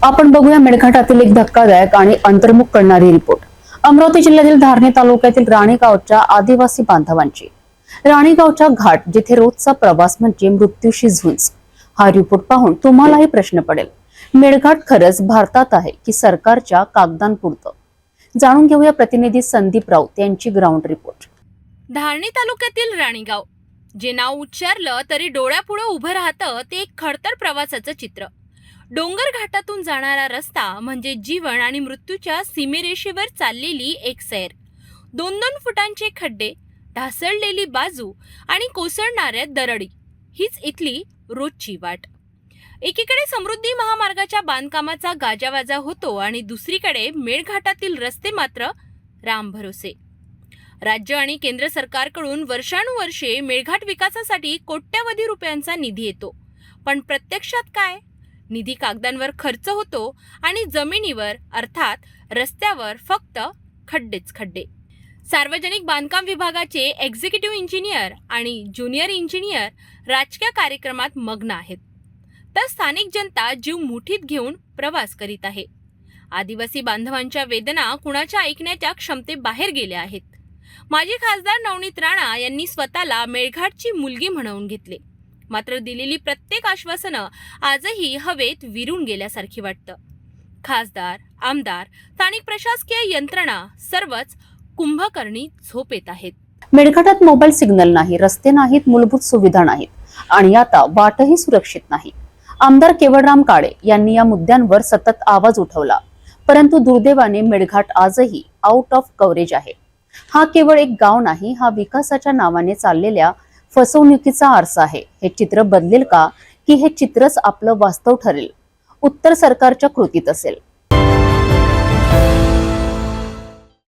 आपण बघूया मेळघाटातील एक धक्कादायक आणि अंतर्मुख करणारी रिपोर्ट। अमरावती जिल्ह्यातील धारणी तालुक्यातील राणीगावच्या आदिवासी बांधवांची राणीगावच्या घाट जिथे रोजचा प्रवास म्हणजे मृत्यूशी झुंज। हा रिपोर्ट पाहून तुम्हालाही प्रश्न पडेल, मेळघाट खरंच भारतात आहे की सरकारच्या कागदांपुरतं? जाणून घेऊया प्रतिनिधी संदीप राऊत यांची ग्राउंड रिपोर्ट। धारणी तालुक्यातील राणीगाव, जे नाव उच्चारलं तरी डोळ्यापुढे उभं राहतं ते एक खडतर प्रवासाचं चित्र। डोंगर घाटातून जाणारा रस्ता म्हणजे जीवन आणि मृत्यूच्या सीमेरेषेवर चाललेली एक सैर। 2-2 फुटांचे खड्डे, ढासळलेली बाजू आणि कोसळणाऱ्या दरडी हीच इथली रोजची वाट। एकीकडे समृद्धी महामार्गाच्या बांधकामाचा गाजावाजा होतो आणि दुसरीकडे मेळघाटातील रस्ते मात्र रामभरोसे। राज्य आणि केंद्र सरकारकडून वर्षानुवर्षे मेळघाट विकासासाठी कोट्यवधी रुपयांचा निधी येतो, पण प्रत्यक्षात काय? निधी कागदांवर खर्च होतो आणि जमिनीवर अर्थात रस्त्यावर फक्त खड्डेच खड्डे। सार्वजनिक बांधकाम विभागाचे एक्झिक्युटिव्ह इंजिनियर आणि ज्युनियर इंजिनियर राजकीय कार्यक्रमात मग्न आहेत, तर स्थानिक जनता जीव मुठीत घेऊन प्रवास करीत आहे। आदिवासी बांधवांच्या वेदना कुणाच्या ऐकण्याच्या क्षमतेबाहेर गेल्या आहेत। माजी खासदार नवनीत राणा यांनी स्वतःला मेळघाटची मुलगी म्हणवून घेतले, मात्र दिलेली प्रत्येक आश्वासनं आजही हवेत विरून गेल्यासारखी वाटतं। खासदार, आमदार, स्थानिक प्रशासकीय यंत्रणा सर्वच कुंभकर्णी झोपेत आहेत। मेळघाटात मोबाईल सिग्नल नाही, रस्ते नाहीत, मूलभूत सुविधा नाहीत आणि आता वाटही सुरक्षित नाही। आमदार केवळराम काळे यांनी या मुद्द्यांवर सतत आवाज उठवला, परंतु दुर्दैवाने मेळघाट आजही आउट ऑफ कव्हरेज आहे। हा केवळ एक गाव नाही, हा विकासाच्या नावाने चाललेल्या फसवणुकीचा आरसा आहे। हे चित्र बदलेल का, की हे चित्रच आपलं वास्तव ठरेल? उत्तर सरकारच्या कृतीत असेल।